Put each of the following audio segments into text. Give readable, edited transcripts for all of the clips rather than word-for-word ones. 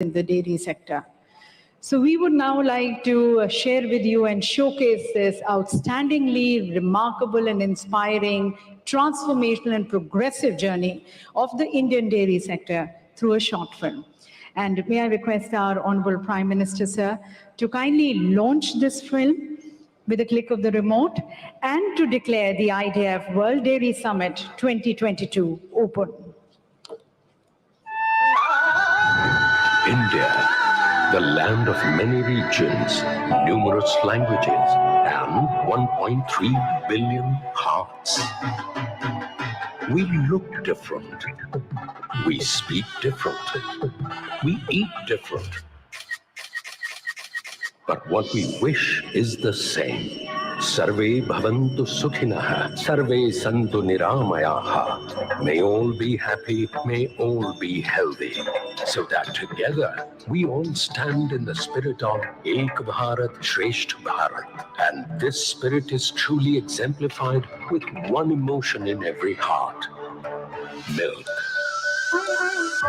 in the dairy sector. So we would now like to share with you and showcase this outstandingly remarkable and inspiring, transformational and progressive journey of the Indian dairy sector through a short film. And may I request our Honorable Prime Minister, sir, to kindly launch this film with a click of the remote and to declare the IDF World Dairy Summit 2022 open. India, the land of many regions, numerous languages, and 1.3 billion hearts. We look different. We speak different. We eat different. But what we wish is the same. Sarve bhavantu sukhinah, sarve santu niramayaha. May all be happy, may all be healthy. So that together we all stand in the spirit of Ek Bharat Shreshtha Bharat. And this spirit is truly exemplified with one emotion in every heart: milk.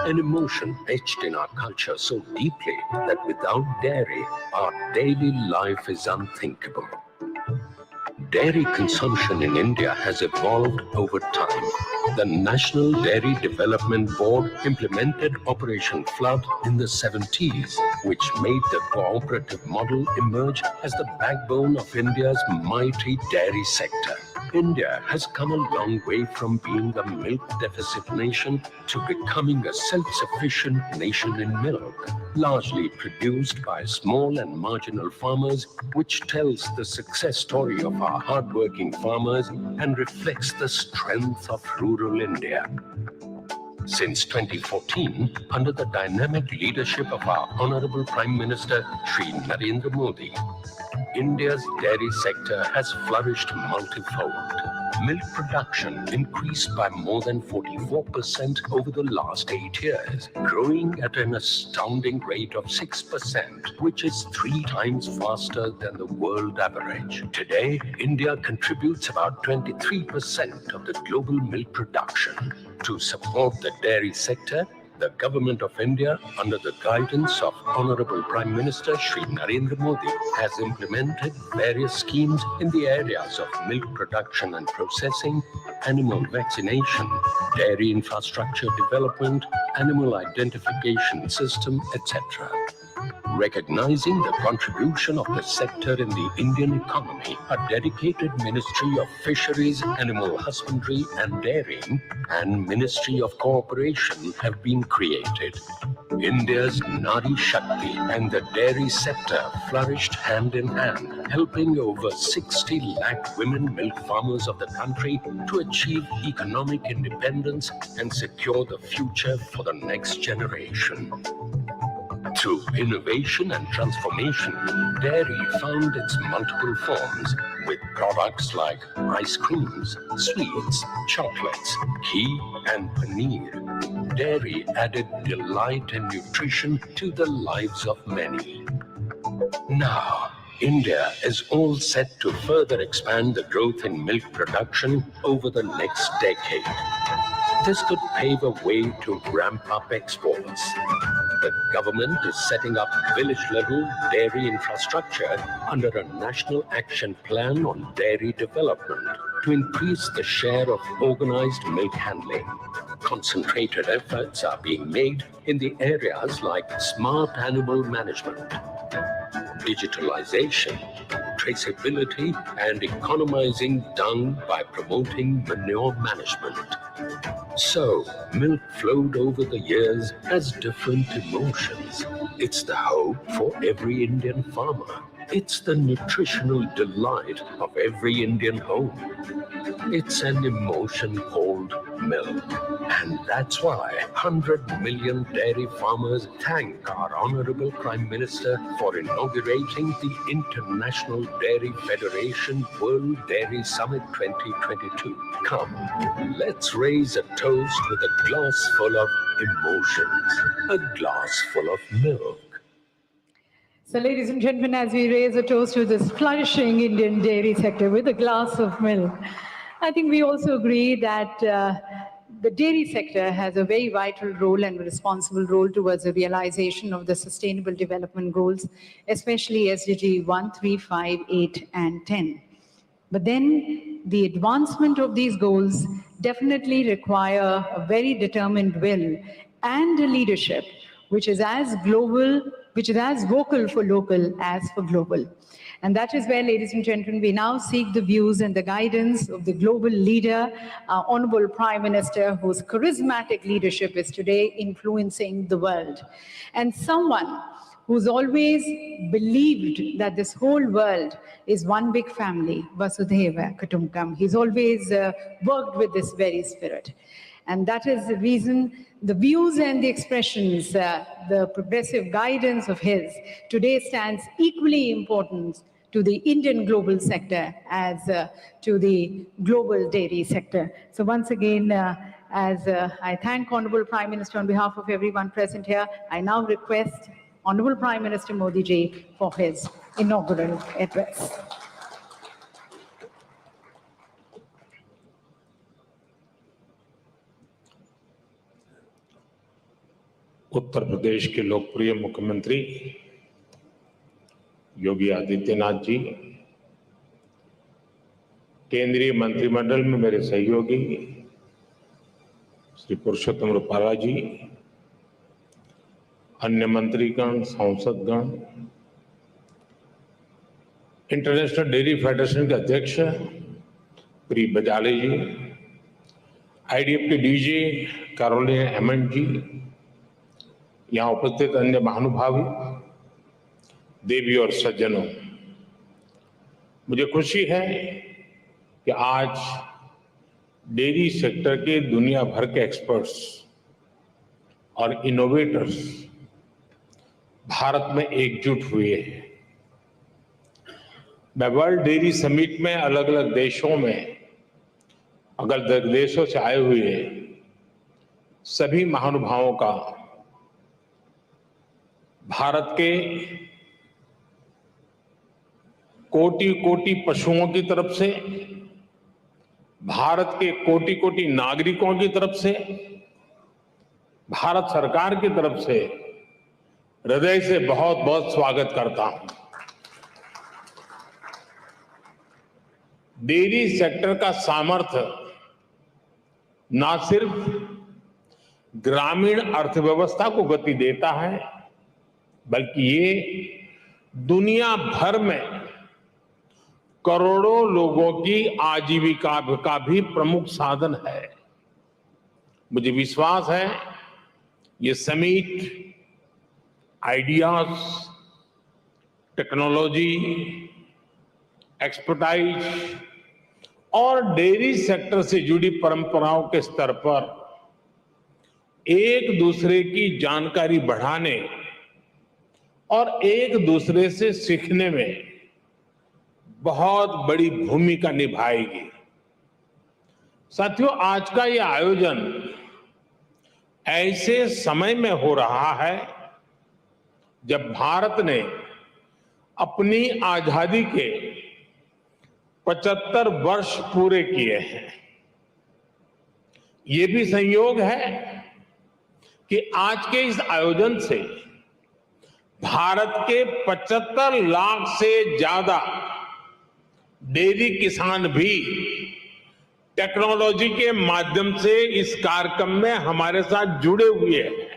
An emotion etched in our culture so deeply that without dairy, our daily life is unthinkable. Dairy consumption in India has evolved over time. The National Dairy Development Board implemented Operation Flood in the 70s, which made the cooperative model emerge as the backbone of India's mighty dairy sector. India has come a long way from being a milk deficit nation to becoming a self-sufficient nation in milk, largely produced by small and marginal farmers, which tells the success story of our hardworking farmers and reflects the strength of rural India. Since 2014, under the dynamic leadership of our Honorable Prime Minister, Shri Narendra Modi, India's dairy sector has flourished multifold. Milk production increased by more than 44% over the last 8 years, growing at an astounding rate of 6%, which is 3 times faster than the world average. Today, India contributes about 23% of the global milk production. To support the dairy sector, the Government of India, under the guidance of Honorable Prime Minister Shri Narendra Modi, has implemented various schemes in the areas of milk production and processing, animal vaccination, dairy infrastructure development, animal identification system, etc. Recognizing the contribution of the sector in the Indian economy, a dedicated Ministry of Fisheries, Animal Husbandry and Dairying and Ministry of Cooperation have been created. India's Nari Shakti and the dairy sector flourished hand in hand, helping over 60 lakh women milk farmers of the country to achieve economic independence and secure the future for the next generation. Through innovation and transformation, dairy found its multiple forms with products like ice creams, sweets, chocolates, ghee and paneer. Dairy added delight and nutrition to the lives of many. Now, India is all set to further expand the growth in milk production over the next decade. This could pave a way to ramp up exports. The government is setting up village-level dairy infrastructure under a national action plan on dairy development to increase the share of organized milk handling. Concentrated efforts are being made in the areas like smart animal management, digitalization, traceability, and economizing dung by promoting manure management. So, milk flowed over the years has different emotions. It's the hope for every Indian farmer. It's the nutritional delight of every Indian home. It's an emotion called milk. And that's why 100 million dairy farmers thank our Honorable Prime Minister for inaugurating the International Dairy Federation World Dairy Summit 2022. Come, let's raise a toast with a glass full of emotions, a glass full of milk. So, ladies and gentlemen, as we raise a toast to this flourishing Indian dairy sector with a glass of milk, I think we also agree that the dairy sector has a very vital role and responsible role towards the realization of the Sustainable Development Goals, especially SDG 1, 3, 5, 8, and 10. But then the advancement of these goals definitely require a very determined will and a leadership which is as global, which is as vocal for local as for global. And that is where, ladies and gentlemen, we now seek the views and the guidance of the global leader, our Honorable Prime Minister, whose charismatic leadership is today influencing the world. And someone who's always believed that this whole world is one big family, Vasudhaiva Kutumbakam. He's always worked with this very spirit. And that is the reason the views and the expressions, the progressive guidance of his today stands equally important to the Indian global sector as to the global dairy sector. So once again, as I thank Honorable Prime Minister on behalf of everyone present here, I now request Honorable Prime Minister Modi ji for his inaugural address. Uttar Pradesh के लोकप्रिय मुख्यमंत्री योगी आदित्यनाथ जी, केंद्रीय मंत्रिमंडल में मेरे सहयोगी श्री पुरुषोत्तम रूपाला जी, अन्य मंत्रीगण, सांसदगण, इंटरनेशनल डेयरी फेडरेशन के अध्यक्ष प्री बजाले जी, आईडीएफ के डीजी कैरोलिन हेमंड जी, यहाँ उपस्थित अन्य महानुभावी, देवी और सज्जनों, मुझे खुशी है कि आज डेयरी सेक्टर के दुनिया भर के एक्सपर्ट्स और इनोवेटर्स भारत में एकजुट हुए हैं। मैं वर्ल्ड डेयरी समिट में अलग अलग देशों में, अलग अलग देशों से आए हुए सभी महानुभावों का भारत के कोटि कोटि पशुओं की तरफ से, भारत के कोटि कोटि नागरिकों की तरफ से, भारत सरकार की तरफ से हृदय से बहुत बहुत स्वागत करता हूं। डेयरी सेक्टर का सामर्थ्य ना सिर्फ ग्रामीण अर्थव्यवस्था को गति देता है, बल्कि ये दुनिया भर में करोड़ों लोगों की आजीविका का भी प्रमुख साधन है। मुझे विश्वास है ये समिट आइडियाज, टेक्नोलॉजी, एक्सपर्टाइज और डेयरी सेक्टर से जुड़ी परंपराओं के स्तर पर एक दूसरे की जानकारी बढ़ाने और एक दूसरे से सीखने में बहुत बड़ी भूमिका निभाएगी। साथियों, आज का ये आयोजन ऐसे समय में हो रहा है जब भारत ने अपनी आजादी के 75 वर्ष पूरे किए हैं। ये भी संयोग है कि आज के इस आयोजन से भारत के 75 लाख से ज्यादा डेयरी किसान भी टेक्नोलॉजी के माध्यम से इस कार्यक्रम में हमारे साथ जुड़े हुए हैं।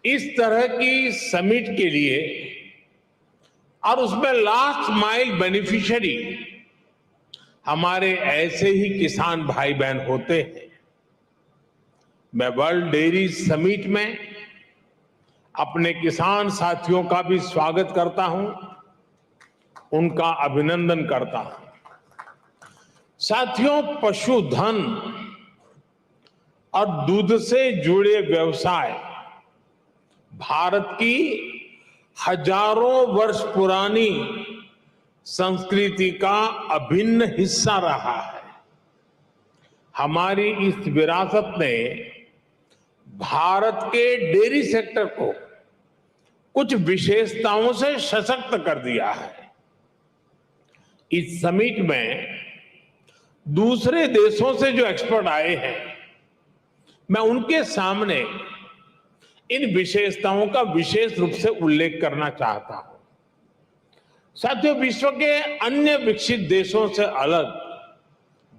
इस तरह की समिट के लिए और उसमें लास्ट माइल बेनिफिशियरी हमारे ऐसे ही किसान भाई बहन होते हैं। मैं वर्ल्ड डेयरी समिट में अपने किसान साथियों का भी स्वागत करता हूं, उनका अभिनंदन करता हूं। साथियों, पशुधन और दूध से जुड़े व्यवसाय भारत की हजारों वर्ष पुरानी संस्कृति का अभिन्न हिस्सा रहा है। हमारी इस विरासत ने भारत के डेयरी सेक्टर को कुछ विशेषताओं से सशक्त कर दिया है। इस समिट में दूसरे देशों से जो एक्सपर्ट आए हैं, मैं उनके सामने इन विशेषताओं का विशेष रूप से उल्लेख करना चाहता हूं। साथियों, विश्व के अन्य विकसित देशों से अलग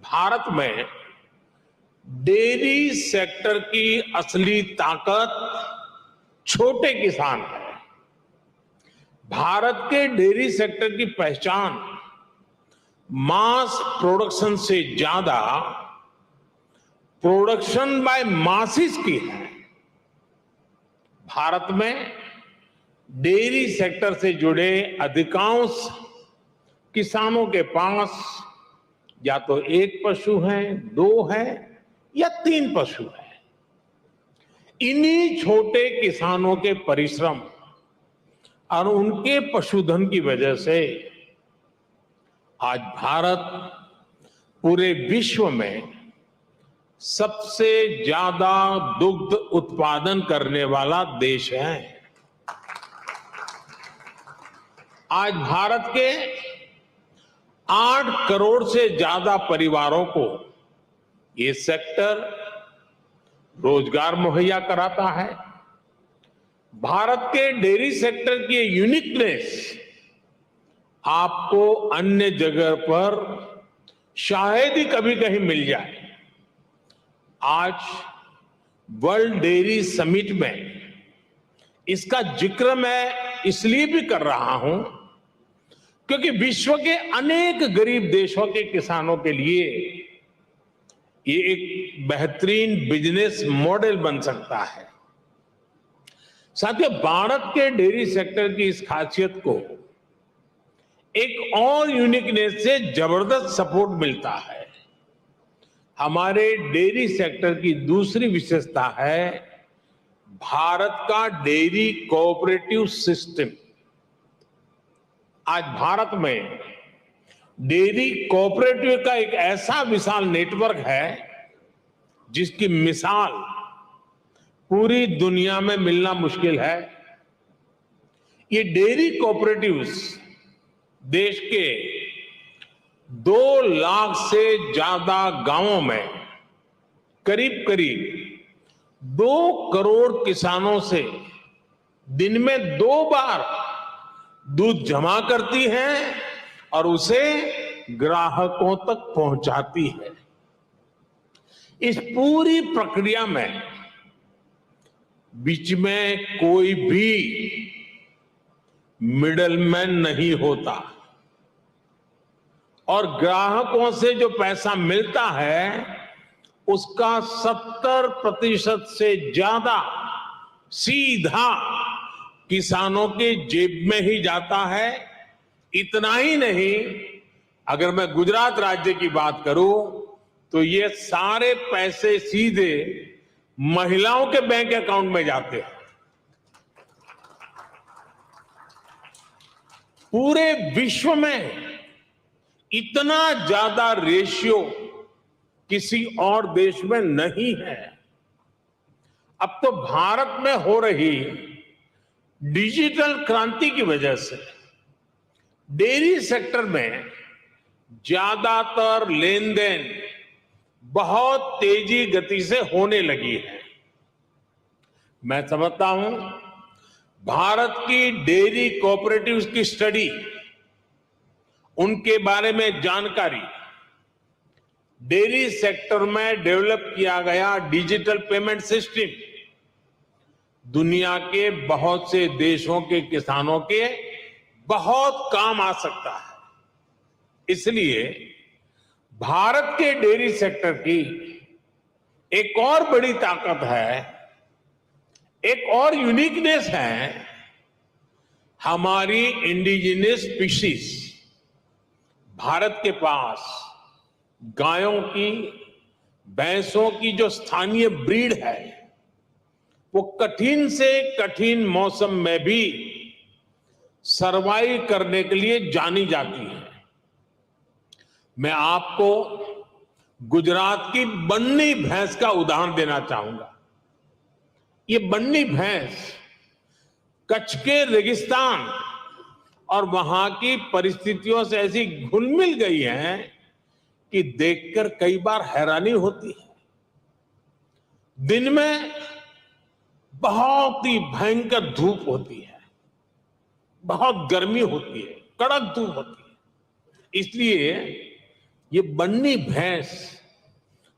भारत में डेयरी सेक्टर की असली ताकत छोटे किसान है। भारत के डेयरी सेक्टर की पहचान मास प्रोडक्शन से ज्यादा प्रोडक्शन बाय मासिस की है। भारत में डेयरी सेक्टर से जुड़े अधिकांश किसानों के पास या तो एक पशु है, दो है या तीन पशु है। इन्हीं छोटे किसानों के परिश्रम और उनके पशुधन की वजह से आज भारत पूरे विश्व में सबसे ज्यादा दुग्ध उत्पादन करने वाला देश है। आज भारत के 8 करोड़ से ज्यादा परिवारों को ये सेक्टर रोजगार मुहैया कराता है। भारत के डेयरी सेक्टर की यूनिकनेस आपको अन्य जगह पर शायद ही कभी कहीं मिल जाए। आज वर्ल्ड डेयरी समिट में इसका जिक्र मैं इसलिए भी कर रहा हूं क्योंकि विश्व के अनेक गरीब देशों के किसानों के लिए ये एक बेहतरीन बिजनेस मॉडल बन सकता है। साथियों, भारत के डेयरी सेक्टर की इस खासियत को एक और यूनिकनेस से जबरदस्त सपोर्ट मिलता है। हमारे डेयरी सेक्टर की दूसरी विशेषता है भारत का डेयरी कोऑपरेटिव सिस्टम। आज भारत में डेयरी कोऑपरेटिव का एक ऐसा विशाल नेटवर्क है जिसकी मिसाल पूरी दुनिया में मिलना मुश्किल है। ये डेयरी कोऑपरेटिव्स देश के 2 लाख से ज्यादा गांवों में करीब करीब 2 करोड़ किसानों से दिन में 2 बार दूध जमा करती हैं और उसे ग्राहकों तक पहुंचाती है। इस पूरी प्रक्रिया में बीच में कोई भी मिडलमैन नहीं होता और ग्राहकों से जो पैसा मिलता है उसका 70% से ज्यादा सीधा किसानों के जेब में ही जाता है। इतना ही नहीं, अगर मैं गुजरात राज्य की बात करूं तो ये सारे पैसे सीधे महिलाओं के बैंक अकाउंट में जाते हैं। पूरे विश्व में इतना ज्यादा रेशियो किसी और देश में नहीं है। अब तो भारत में हो रही डिजिटल क्रांति की वजह से डेयरी सेक्टर में ज्यादातर लेन देन बहुत तेजी गति से होने लगी है। मैं समझता हूं भारत की डेयरी कोऑपरेटिव्स की स्टडी, उनके बारे में जानकारी, डेयरी सेक्टर में डेवलप किया गया डिजिटल पेमेंट सिस्टम दुनिया के बहुत से देशों के किसानों के बहुत काम आ सकता है। इसलिए भारत के डेयरी सेक्टर की एक और बड़ी ताकत है, एक और यूनिकनेस है हमारी इंडिजिनस स्पीशीज। भारत के पास गायों की, भैंसों की जो स्थानीय ब्रीड है वो कठिन से कठिन मौसम में भी सरवाइव करने के लिए जानी जाती है। मैं आपको गुजरात की बन्नी भैंस का उदाहरण देना चाहूंगा। ये बन्नी भैंस कच्छ के रेगिस्तान और वहां की परिस्थितियों से ऐसी घुल मिल गई है कि देखकर कई बार हैरानी होती है। दिन में बहुत ही भयंकर धूप होती है, बहुत गर्मी होती है, कड़क धूप होती है। इसलिए ये बन्नी भैंस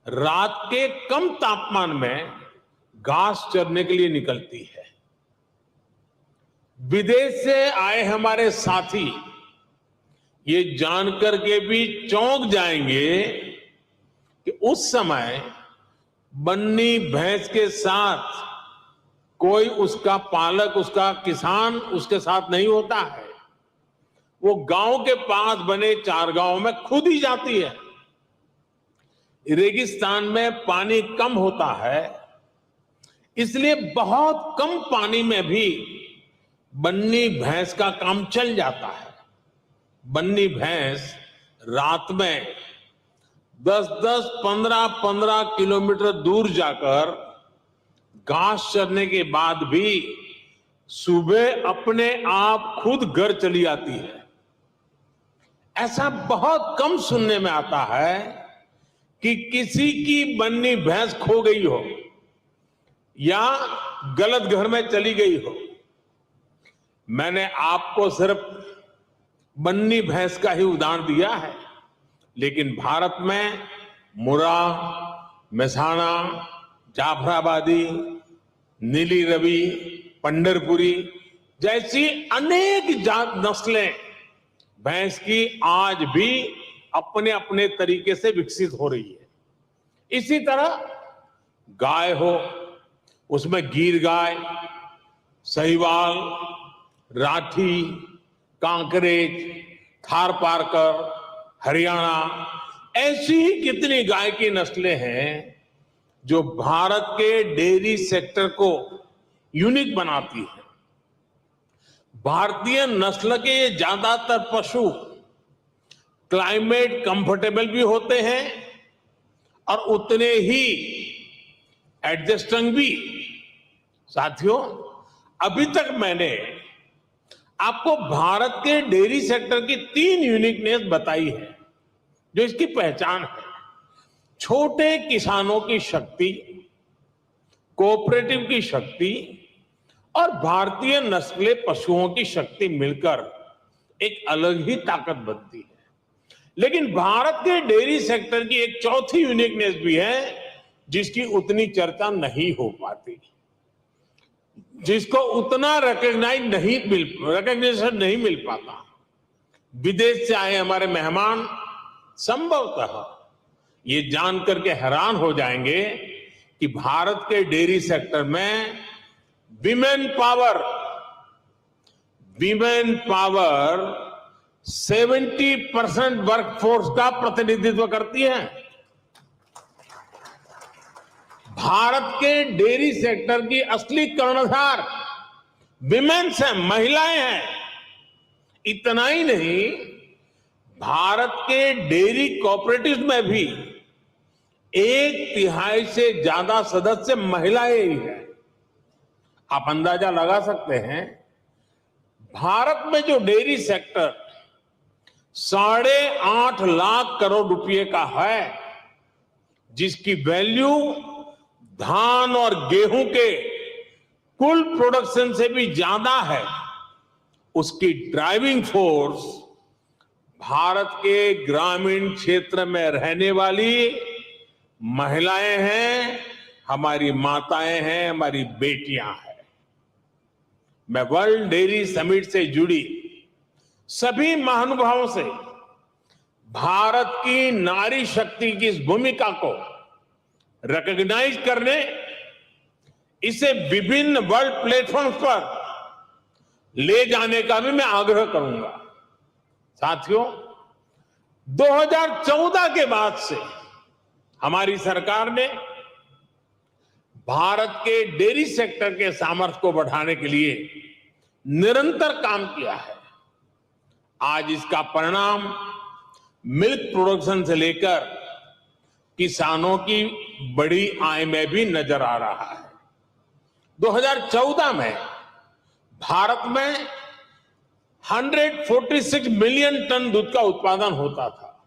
रात के कम तापमान में घास चरने के लिए निकलती है। विदेश से आए हमारे साथी ये जानकर के भी चौंक जाएंगे कि उस समय बन्नी भैंस के साथ कोई उसका पालक, उसका किसान उसके साथ नहीं होता है। वो गांव के पास बने चारगांव में खुद ही जाती है। रेगिस्तान में पानी कम होता है, इसलिए बहुत कम पानी में भी बन्नी भैंस का काम चल जाता है। बन्नी भैंस रात में 10-10, 15-15 किलोमीटर दूर जाकर घास चरने के बाद भी सुबह अपने आप खुद घर चली आती है। ऐसा बहुत कम सुनने में आता है कि किसी की बन्नी भैंस खो गई हो या गलत घर में चली गई हो। मैंने आपको सिर्फ बन्नी भैंस का ही उदाहरण दिया है, लेकिन भारत में मुर्रा, मेहसाणा, जाफराबादी, नीली रवि, पंढरपुरी जैसी अनेक जात नस्लें भैंस की आज भी अपने अपने तरीके से विकसित हो रही है। इसी तरह गाय हो, उसमें गीर गाय, सहीवाल, राठी, कांकरेज, थार पारकर, हरियाणा, ऐसी ही कितनी गाय की नस्लें हैं जो भारत के डेयरी सेक्टर को यूनिक बनाती है। भारतीय नस्ल के ये ज्यादातर पशु क्लाइमेट कंफर्टेबल भी होते हैं और उतने ही एडजस्टिंग भी। साथियों, अभी तक मैंने आपको भारत के डेयरी सेक्टर की 3 यूनिकनेस बताई है जो इसकी पहचान है। छोटे किसानों की शक्ति, कोऑपरेटिव की शक्ति और भारतीय नस्ले पशुओं की शक्ति मिलकर एक अलग ही ताकत बनती है। लेकिन भारत के डेयरी सेक्टर की एक चौथी यूनिकनेस भी है जिसकी उतनी चर्चा नहीं हो पाती, जिसको उतना रिकग्निशन नहीं मिल पाता। विदेश से आए हमारे मेहमान संभवतः ये जानकर के हैरान हो जाएंगे कि भारत के डेयरी सेक्टर में विमेन पावर 70% वर्कफोर्स का प्रतिनिधित्व करती है। भारत के डेयरी सेक्टर की असली कर्णधार विमेन्स हैं, महिलाएं हैं। इतना ही नहीं, भारत के डेयरी कोऑपरेटिव्स में भी 1/3 से ज्यादा सदस्य महिलाएं ही हैं। आप अंदाजा लगा सकते हैं, भारत में जो डेयरी सेक्टर 8.5 लाख करोड़ रुपए का है, जिसकी वैल्यू धान और गेहूं के कुल प्रोडक्शन से भी ज्यादा है, उसकी ड्राइविंग फोर्स भारत के ग्रामीण क्षेत्र में रहने वाली महिलाएं हैं, हमारी माताएं हैं, हमारी बेटियां हैं। मैं वर्ल्ड डेयरी समिट से जुड़ी सभी महानुभावों से भारत की नारी शक्ति की इस भूमिका को रिकॉग्नाइज करने, इसे विभिन्न वर्ल्ड प्लेटफॉर्म्स पर ले जाने का भी मैं आग्रह करूंगा। साथियों, 2014 के बाद से हमारी सरकार ने भारत के डेयरी सेक्टर के सामर्थ्य को बढ़ाने के लिए निरंतर काम किया है। आज इसका परिणाम मिल्क प्रोडक्शन से लेकर किसानों की बड़ी आय में भी नजर आ रहा है। 2014 में भारत में 146 मिलियन टन दूध का उत्पादन होता था।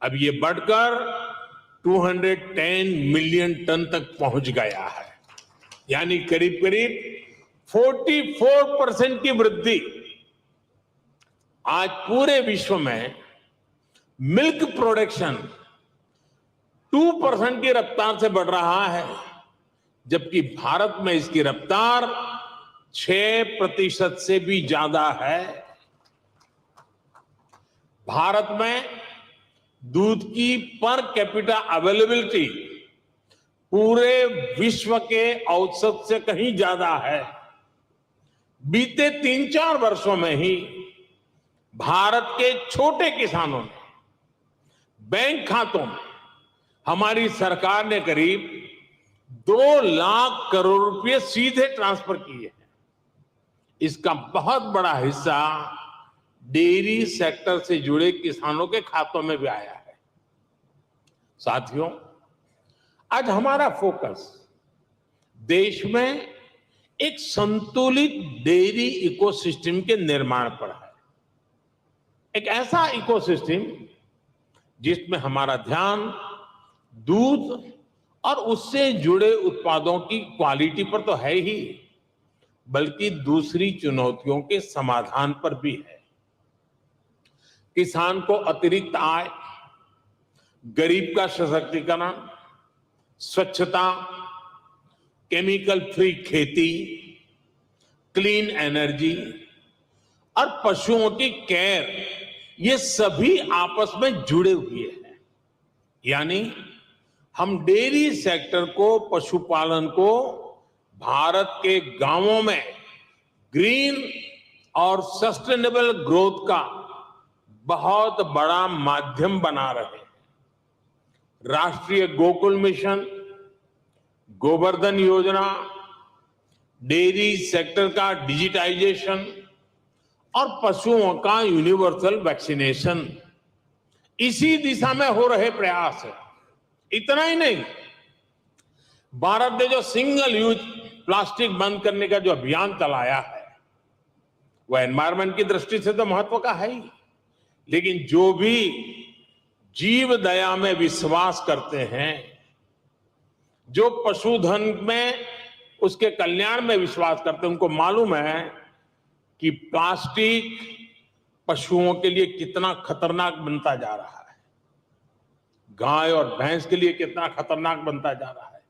अब ये बढ़कर 210 मिलियन टन तक पहुंच गया है, यानी करीब करीब 44% की वृद्धि। आज पूरे विश्व में मिल्क प्रोडक्शन 2% की रफ्तार से बढ़ रहा है, जबकि भारत में इसकी रफ्तार 6% से भी ज्यादा है। भारत में दूध की पर कैपिटा अवेलेबिलिटी पूरे विश्व के औसत से कहीं ज्यादा है। बीते 3-4 वर्षों में ही भारत के छोटे किसानों ने बैंक खातों में हमारी सरकार ने करीब 2 लाख करोड़ रुपए सीधे ट्रांसफर किए हैं। इसका बहुत बड़ा हिस्सा डेयरी सेक्टर से जुड़े किसानों के खातों में भी आया है। साथियों, आज हमारा फोकस देश में एक संतुलित डेयरी इकोसिस्टम के निर्माण पर है। एक ऐसा इकोसिस्टम जिसमें हमारा ध्यान दूध और उससे जुड़े उत्पादों की क्वालिटी पर तो है ही, बल्कि दूसरी चुनौतियों के समाधान पर भी है। किसान को अतिरिक्त आय, गरीब का सशक्तिकरण, स्वच्छता, केमिकल फ्री खेती, क्लीन एनर्जी और पशुओं की केयर, ये सभी आपस में जुड़े हुए हैं। यानी हम डेयरी सेक्टर को, पशुपालन को भारत के गांवों में ग्रीन और सस्टेनेबल ग्रोथ का बहुत बड़ा माध्यम बना रहे हैं। राष्ट्रीय गोकुल मिशन, गोवर्धन योजना, डेयरी सेक्टर का डिजिटाइजेशन और पशुओं का यूनिवर्सल वैक्सीनेशन, इसी दिशा में हो रहे प्रयास है। इतना ही नहीं, भारत ने जो सिंगल यूज प्लास्टिक बंद करने का जो अभियान चलाया है, वह एनवायरमेंट की दृष्टि से तो महत्व का है ही, लेकिन जो भी जीव दया में विश्वास करते हैं, जो पशुधन में उसके कल्याण में विश्वास करते हैं, उनको मालूम है कि प्लास्टिक पशुओं के लिए कितना खतरनाक बनता जा रहा है, गाय और भैंस के लिए कितना खतरनाक बनता जा रहा है।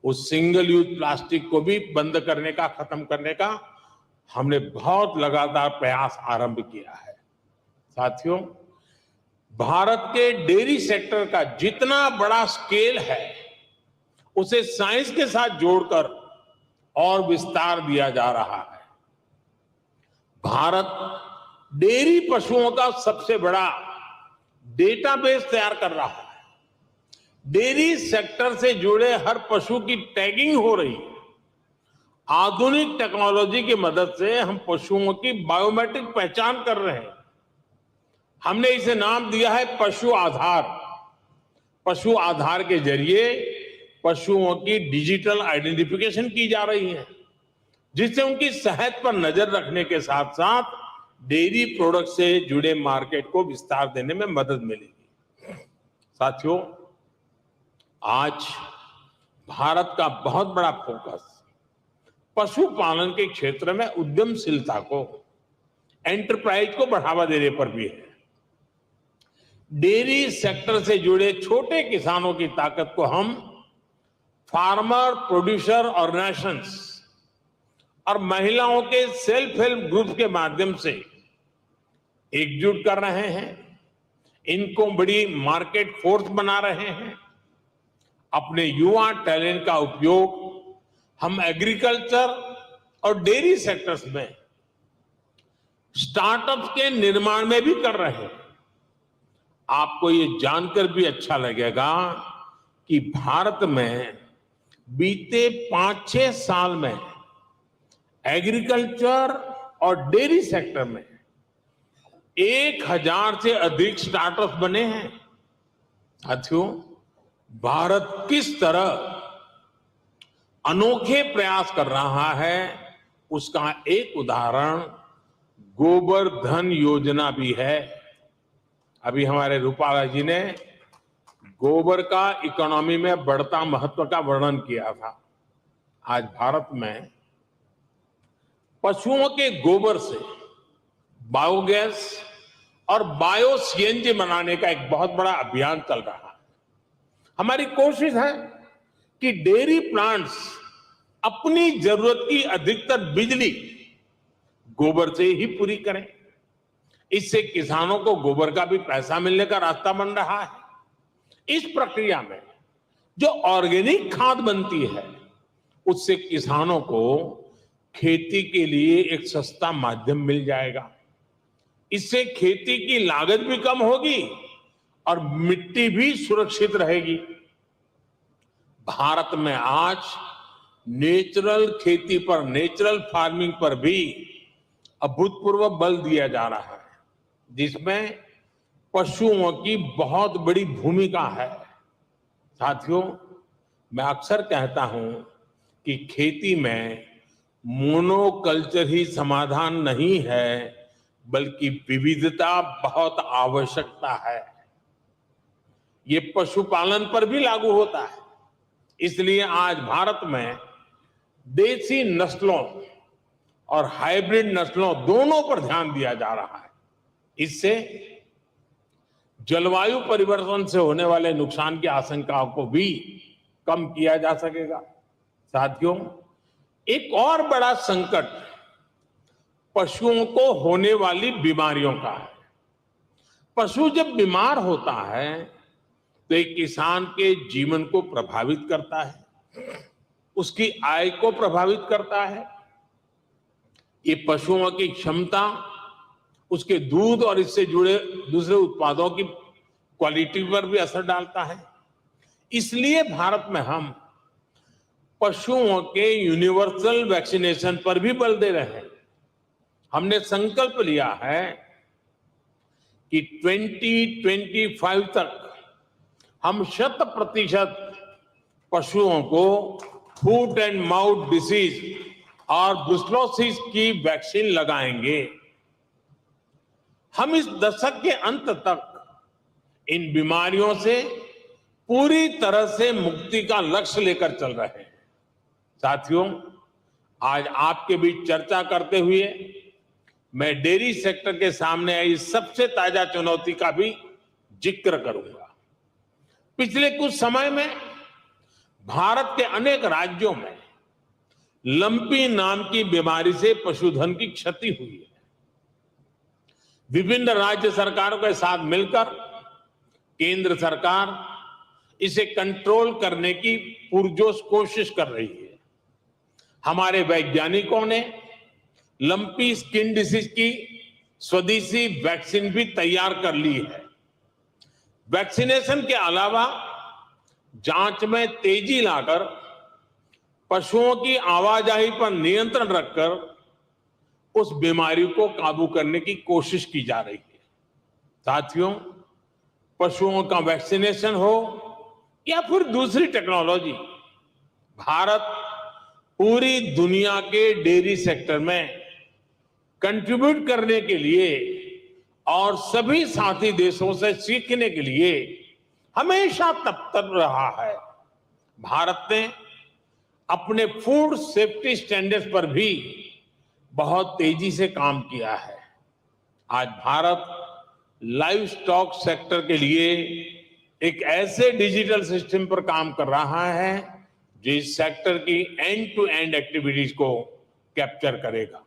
उस सिंगल यूज प्लास्टिक को भी बंद करने का, खत्म करने का हमने बहुत लगातार प्रयास आरंभ किया है। साथियों, भारत के डेयरी सेक्टर का जितना बड़ा स्केल है, उसे साइंस के साथ जोड़कर और विस्तार दिया जा रहा है। भारत डेयरी पशुओं का सबसे बड़ा डेटाबेस तैयार कर रहा है। डेयरी सेक्टर से जुड़े हर पशु की टैगिंग हो रही है। आधुनिक टेक्नोलॉजी की मदद से हम पशुओं की बायोमेट्रिक पहचान कर रहे हैं। हमने इसे नाम दिया है पशु आधार। पशु आधार के जरिए पशुओं की डिजिटल आइडेंटिफिकेशन की जा रही है, जिससे उनकी सेहत पर नजर रखने के साथ साथ डेयरी प्रोडक्ट से जुड़े मार्केट को विस्तार देने में मदद मिलेगी। साथियों, आज भारत का बहुत बड़ा फोकस पशुपालन के क्षेत्र में उद्यमशीलता को, एंटरप्राइज को बढ़ावा देने पर भी है। डेयरी सेक्टर से जुड़े छोटे किसानों की ताकत को हम फार्मर प्रोड्यूसर ऑर्गेनाइजेशंस और महिलाओं के सेल्फ हेल्प ग्रुप के माध्यम से एकजुट कर रहे हैं। इनको बड़ी मार्केट फोर्स बना रहे हैं। अपने युवा टैलेंट का उपयोग हम एग्रीकल्चर और डेयरी सेक्टर्स में स्टार्टअप्स के निर्माण में भी कर रहे हैं। आपको ये जानकर भी अच्छा लगेगा कि भारत में बीते 5-6 साल में एग्रीकल्चर और डेयरी सेक्टर में 1000 से अधिक स्टार्टअप्स बने हैं। साथियों, भारत किस तरह अनोखे प्रयास कर रहा है, उसका एक उदाहरण गोवर्धन योजना भी है। अभी हमारे रूपाला जी ने गोबर का इकोनॉमी में बढ़ता महत्व का वर्णन किया था। आज भारत में पशुओं के गोबर से बायोगैस और बायो सीएनजी बनाने का एक बहुत बड़ा अभियान चल रहा है। हमारी कोशिश है कि डेयरी प्लांट्स अपनी जरूरत की अधिकतर बिजली गोबर से ही पूरी करें। इससे किसानों को गोबर का भी पैसा मिलने का रास्ता बन रहा है। इस प्रक्रिया में जो ऑर्गेनिक खाद बनती है उससे किसानों को खेती के लिए एक सस्ता माध्यम मिल जाएगा। इससे खेती की लागत भी कम होगी और मिट्टी भी सुरक्षित रहेगी। भारत में आज नेचुरल खेती पर, नेचुरल फार्मिंग पर भी अभूतपूर्व बल दिया जा रहा है, जिसमें पशुओं की बहुत बड़ी भूमिका है। साथियों, मैं अक्सर कहता हूं कि खेती में मोनोकल्चर ही समाधान नहीं है, बल्कि विविधता बहुत आवश्यकता है। ये पशुपालन पर भी लागू होता है। इसलिए आज भारत में देसी नस्लों और हाइब्रिड नस्लों दोनों पर ध्यान दिया जा रहा है। इससे जलवायु परिवर्तन से होने वाले नुकसान की आशंकाओं को भी कम किया जा सकेगा। साथियों, एक और बड़ा संकट पशुओं को होने वाली बीमारियों का है। पशु जब बीमार होता है तो एक किसान के जीवन को प्रभावित करता है, उसकी आय को प्रभावित करता है। ये पशुओं की क्षमता, उसके दूध और इससे जुड़े दूसरे उत्पादों की क्वालिटी पर भी असर डालता है। इसलिए भारत में हम पशुओं के यूनिवर्सल वैक्सीनेशन पर भी बल दे रहे हैं। हमने संकल्प लिया है कि 2025 तक हम 100% पशुओं को फूट एंड माउथ डिसीज और ब्रुसेलोसिस की वैक्सीन लगाएंगे। हम इस दशक के अंत तक इन बीमारियों से पूरी तरह से मुक्ति का लक्ष्य लेकर चल रहे हैं। साथियों, आज आपके बीच चर्चा करते हुए मैं डेयरी सेक्टर के सामने आई सबसे ताजा चुनौती का भी जिक्र करूंगा। पिछले कुछ समय में भारत के अनेक राज्यों में लंपी नाम की बीमारी से पशुधन की क्षति हुई है। विभिन्न राज्य सरकारों के साथ मिलकर केंद्र सरकार इसे कंट्रोल करने की पुरजोश कोशिश कर रही है। हमारे वैज्ञानिकों ने लंपी स्किन डिसीज की स्वदेशी वैक्सीन भी तैयार कर ली है। वैक्सीनेशन के अलावा जांच में तेजी लाकर पशुओं की आवाजाही पर नियंत्रण रखकर उस बीमारी को काबू करने की कोशिश की जा रही है। साथियों, पशुओं का वैक्सीनेशन हो या फिर दूसरी टेक्नोलॉजी, भारत पूरी दुनिया के डेयरी सेक्टर में कंट्रीब्यूट करने के लिए और सभी साथी देशों से सीखने के लिए हमेशा तत्पर रहा है। भारत ने अपने फूड सेफ्टी स्टैंडर्ड्स पर भी बहुत तेजी से काम किया है। आज भारत लाइव स्टॉक सेक्टर के लिए एक ऐसे डिजिटल सिस्टम पर काम कर रहा है जो इस सेक्टर की एंड टू एंड एक्टिविटीज को कैप्चर करेगा।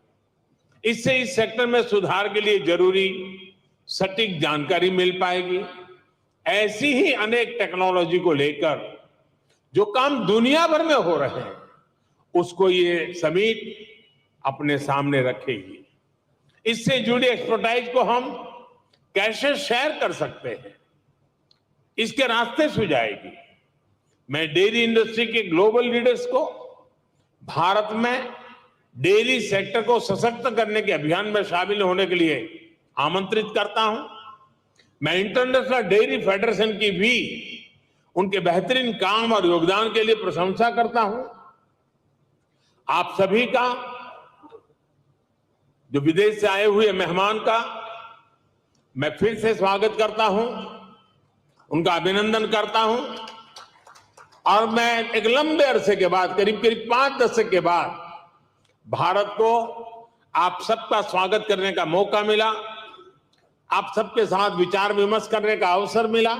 इससे इस सेक्टर में सुधार के लिए जरूरी सटीक जानकारी मिल पाएगी। ऐसी ही अनेक टेक्नोलॉजी को लेकर जो काम दुनिया भर में हो रहे हैं उसको ये समिट अपने सामने रखेगी। इससे जुड़ी एक्सपर्टाइज को हम कैसे शेयर कर सकते हैं, इसके रास्ते सुझाएगी। मैं डेयरी इंडस्ट्री के ग्लोबल लीडर्स को भारत में डेयरी सेक्टर को सशक्त करने के अभियान में शामिल होने के लिए आमंत्रित करता हूं। मैं इंटरनेशनल डेयरी फेडरेशन की भी उनके बेहतरीन काम और योगदान के लिए प्रशंसा करता हूं। आप सभी का, जो विदेश से आए हुए मेहमान का, मैं फिर से स्वागत करता हूं। उनका अभिनंदन करता हूं और मैं एक लंबे अरसे के बाद, करीब करीब 5 दशक के बाद भारत को आप सबका स्वागत करने का मौका मिला, आप सबके साथ विचार विमर्श करने का अवसर मिला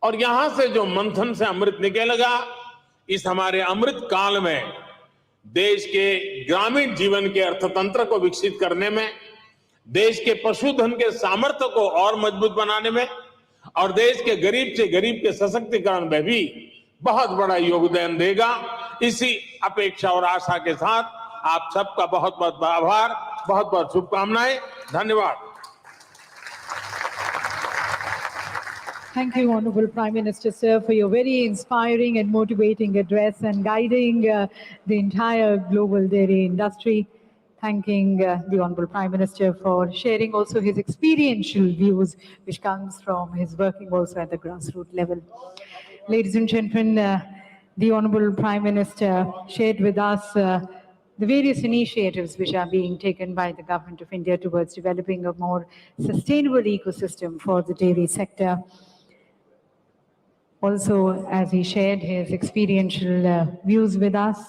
और यहां से जो मंथन से अमृत निकलेगा, इस हमारे अमृत काल में देश के ग्रामीण जीवन के अर्थतंत्र को विकसित करने में, देश के पशुधन के सामर्थ्य को और मजबूत बनाने में और देश के गरीब से गरीब के सशक्तिकरण में भी बहुत बड़ा योगदान देगा। इसी अपेक्षा और आशा के साथ आप सबका बहुत बहुत आभार, बहुत बहुत शुभकामनाएं। धन्यवाद। Thank you, Honorable Prime Minister, sir, for your very inspiring and motivating address and guiding the entire global dairy industry. Thanking the Honorable Prime Minister for sharing also his experiential views, which comes from his working also at the grassroots level. Ladies and gentlemen, the Honorable Prime Minister shared with us the various initiatives which are being taken by the Government of India towards developing a more sustainable ecosystem for the dairy sector. Also, as he shared his experiential views with us,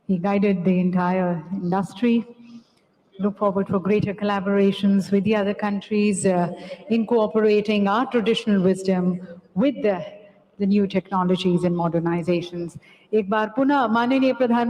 he guided the entire industry. Look forward for greater collaborations with the other countries, incorporating our traditional wisdom with the new technologies and modernizations. एक बार पुनः माननीय प्रधान